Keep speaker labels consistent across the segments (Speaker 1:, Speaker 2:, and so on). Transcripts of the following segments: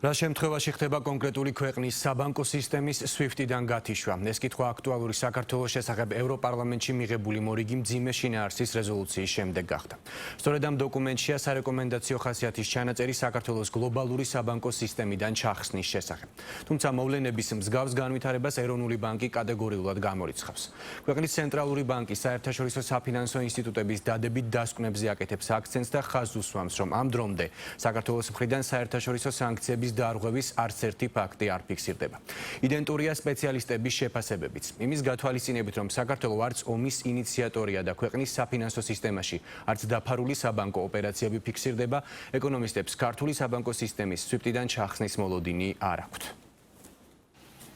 Speaker 1: რა შემთხვევაში ხდება კონკრეტული ქვეყნის საბანკო სისტემის SWIFT-დან გათიშვა? ეს კითხვა აქტუალური საქართველოს შესახებ ევროპარლამენტში მიღებული მორიგი მძიმე შინაარსის რეზოლუციის შემდეგ გახდა. სწორედ ამ დოკუმენტშია სარეკომენდაციო ხასიათის ჩანაწერი საქართველოს გლობალური საბანკო სისტემიდან ჩახსნის შესახებ. თუმცა მოვლენების მსგავს განვითარებას ეროვნული ბანკი კატეგორიულად გამორიცხავს. ქვეყნის ცენტრალური ბანკი საერთაშორისო საფინანსო ინსტიტუტების დადებით დასკვნებზე აკეთებს აქცენტს და ხაზს უსვამს, რომ ამ დრომდე საქართველოს მხრიდან საერთაშორისო სანქციების დარღვევის არც ერთი ფაქტი არ ფიქსირდება. იდენტურია სპეციალისტების შეფასებებიც. იმის გათვალისწინებით, რომ საქართველო არც ომის ინიციატორია და ქვეყნის საფინანსო სისტემაში არც დაფარული საბანკო ოპერაციები ფიქსირდება, ეკონომისტებს ქართული საბანკო სისტემის SWIFT-დან ჩახსნის მოლოდინი არ აქვთ.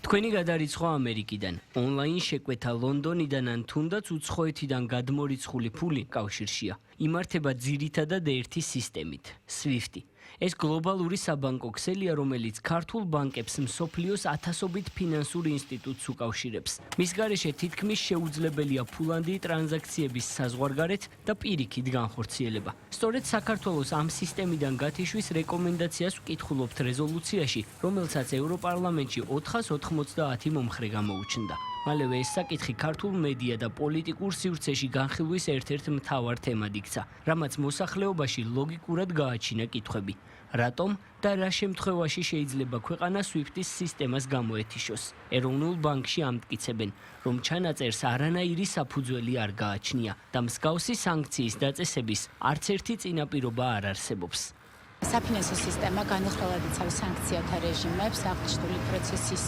Speaker 2: თქვენი გადარიცხვა ამერიკიდან, ონლაინ შეკვეთა ლონდონიდან ან თუნდაც უცხოეთიდან გადმორიცხული ფული კავშირშია. იმართება ძირითადად ერთი სისტემით, SWIFT. ეს გლობალური საბანკო ქსელია, რომელიც ქართულ ბანკებს მსოფლიოს ათასობით ფინანსურ ინსტიტუტს უკავშირებს. მის გარეშე თითქმის შეუძლებელია ფულანდი ტრანზაქციების საზღვარგარეთ და პირიქით განხორციელება. სწორედ საქართველოს ამ სისტემიდან გათიშვის რეკომენდაციას ვკითხულობთ რეზოლუციაში, რომელსაც ევროპარლამენტში 490 მომხრე გამოუჩნდა. მალევე ეს საკითხი ქართულ მედია და პოლიტიკურ სივრცეში განხილვის ერთ-ერთ მთავარ თემად იქცა, რამაც მოსახლეობაში ლოგიკურად გააჩინა კითხვები. რატომ და რა შემთხვევაში შეიძლება ქვეყანა SWIFT-ის სისტემას გამოეთიშოს? ეროვნულ ბანკში ამტკიცებენ, რომ ჩანაწერს არანაირი საფუძველი არ გააჩნია და მსგავსი სანქციის დაწესების არც ერთი წინაპირობა არ არსებობს.
Speaker 3: საფინანსო სისტემა განუხრელად იცავს სანქციათა რეჟიმებს, აღნიშნული პროცესის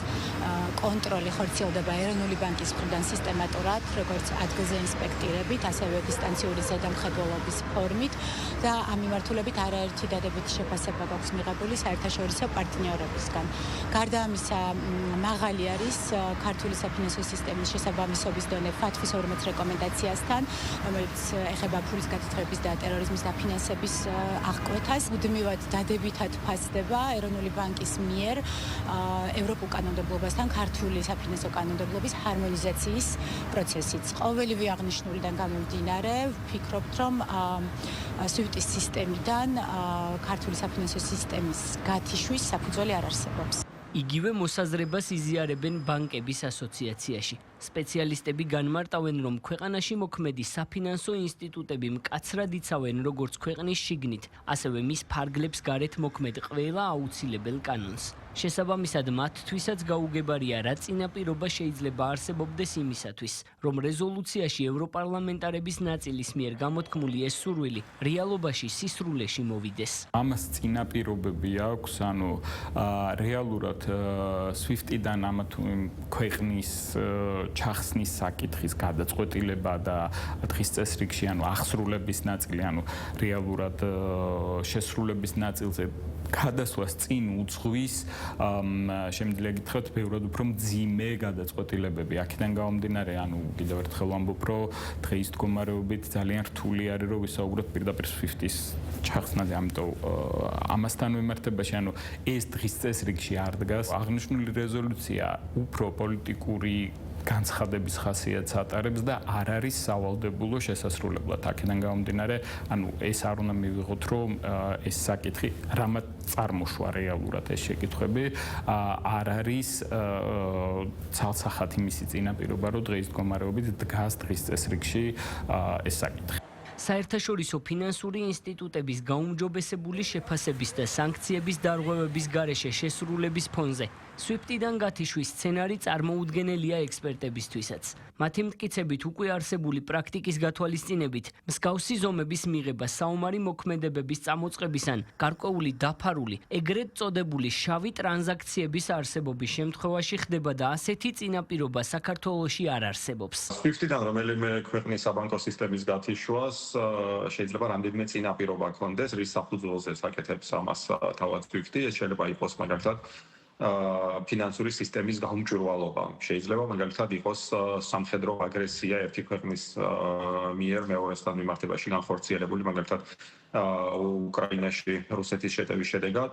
Speaker 3: კონტროლი ხორციელდება ეროვნული ბანკის მხრიდან სისტემატურად, როგორც ადგილზე ინსპექტირებით, ასევე დისტანციური ზედამხედველობის ფორმით და ამ მიმართულებით არაერთი დადებითი შეფასება გვაქვს მიღებული საერთაშორისო პარტნიორებისგან. გარდა ამისა, მაღალი არის ქართული საფინანსო სისტემის შესაბამისობის დონე FATF-ის 40 რეკომენდაციასთან, რომელიც ეხება ფულის გათითრების და ტერორიზმის დაფინანსების აღკვეთას. დადებითად ფასდება ეროვნული ბანკის მიერ ევროპულ კანონმდებლობასთან ქართული საფინანსო კანონმდებლობის ჰარმონიზაციის პროცესიც. ყოველივე აღნიშნულიდან გამომდინარე, ვფიქრობთ, რომ SWIFT-ის სისტემიდან ქართული საფინანსო სისტემის გათიშვის საფუძველი არ არსებობს.
Speaker 2: იგივე მოსაზრებას იზიარებენ ბანკების ასოციაციაში. სპეციალისტები განმარტავენ, რომ ქვეყანაში მოქმედი საფინანსო ინსტიტუტები მკაცრად იცავენ როგორც ქვეყნის შიგნით, ასევე მის ფარგლებს გარეთ მოქმედ ყველა აუცილებელ კანონს. შესაბამისად, მათთვისაც გაუგებარია, რა წინაპირობა შეიძლება არსებობდეს იმისათვის, რომ რეზოლუციაში ევროპარლამენტარების ნაწილის მიერ გამოთქმული ეს სურვილი რეალობაში სისრულეში მოვიდეს.
Speaker 4: ამას წინაპირობები აქვს, რეალურად SWIFT-დან ამა თუ იმ ქვეყნის ჩახსნის საკითხის გადაწყვეტილება და დღის წესრიგში აღსრულების ნაწილი, რეალურად შესრულების ნაწილზე გადასვას წინ უძღვის, შემიძლია გითხრათ, ბევრად უფრო მძიმე გადაწყვეტილებები. აქედან გამომდინარე, კიდევ ერთხელ ვამბობ, რომ დღეის მდგომარეობით ძალიან რთული არის, რომ ვისაუბროთ პირდაპირ SWIFT-ის ჩახსნაზე, ამიტომ ამასთან მიმართებაში, ეს დღის წესრიგში არ დგას. აღნიშნული რეზოლუცია უფრო პოლიტიკური განცხადების ხასიათს ატარებს და არ არის სავალდებულო შესასრულებლად. აქედან გამომდინარე, ეს არ უნდა მივიღოთ, რომ ეს საკითხი რამაც წარმოშვა რეალურად ეს შეკითხვები არ არის ცალსახათი მისი წინაპირობა, რომ დღეის მდგომარეობით დგას დღის წესრიგში ეს საკითხი.
Speaker 2: საერთაშორისო ფინანსური ინსტიტუტების გაუმჯობესებული შეფასების და სანქციების დარღვევების გარეშე შესრულების ფონზე SWIFT-დან გათიშვის სცენარი წარმოუდგენელია ექსპერტებისთვისაც. მათი მტკიცებით უკვე არსებული პრაქტიკის გათვალისწინებით, მსგავსი ზომების მიღება საომარი მოქმედებების წამოწყების ან გარკვეული დაფარული, ეგრეთ წოდებული შავი ტრანზაქციების არსებობის შემთხვევაში ხდება და ასეთი წინაპირობა საქართველოში არ არსებობს.
Speaker 5: SWIFT-დან რომელიმე ქვეყნის საბანკო სისტემის გათიშვას შეიძლება რამდენიმე წინაპირობა ჰქონდეს, რის საფუძველზეც აკეთებს ამას თავად SWIFT-ი. ეს შეიძლება იყოს მაგალითად ფინანსური სისტემის გაუმჭვირვალობა. შეიძლება მაგალითად იყოს სამხედრო აგრესია ერთი ქვეყნის მიერ მეორესთან მიმართებაში განხორციელებული, მაგალითად უკრაინაში რუსეთის შეტევის შედეგად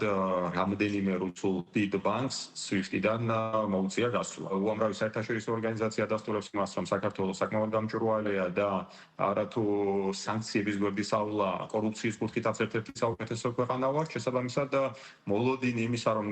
Speaker 5: რამდენიმე რუსულ დიდ ბანკს SWIFT-დან მოუწია გასვლა. უამრავი საერთაშორისო ორგანიზაცია დასტურებს იმას, რომ საქართველოს საკმაოდ გამჭვირვალეა და არათუ სანქციების გვერდის ავლა კორუფციის კუთხითაც ერთ-ერთი საუკეთესო ქვეყანა ვართ, შესაბამისად მოლოდინი იმისა, რომ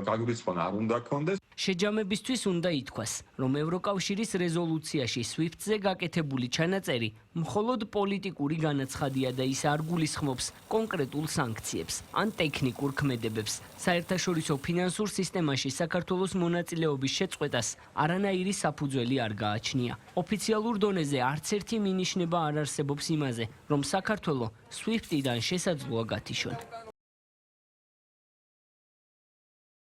Speaker 5: გაგვირიცხონ არ უნდა გქონდეს.
Speaker 2: შეჯამებისთვის უნდა ითქვას, რომ ევროკავშირის რეზოლუციაში SWIFT-ზე გაკეთებული ჩანაწერი მხოლოდ პოლიტიკური განაცხადია და ის არ გულისხმობს კონკრეტულ სანქციებს ან ტექნიკურ ქმედებებს. საერთაშორისო ფინანსურ სისტემაში საქართველოს მონაწილეობის შეწყვეტას არანაირი საფუძველი არ გააჩნია. ოფიციალურ დონეზე არც ერთი მინიშნება არ არსებობს იმაზე, რომ საქართველო SWIFT-დან შესაძლოა გათიშონ.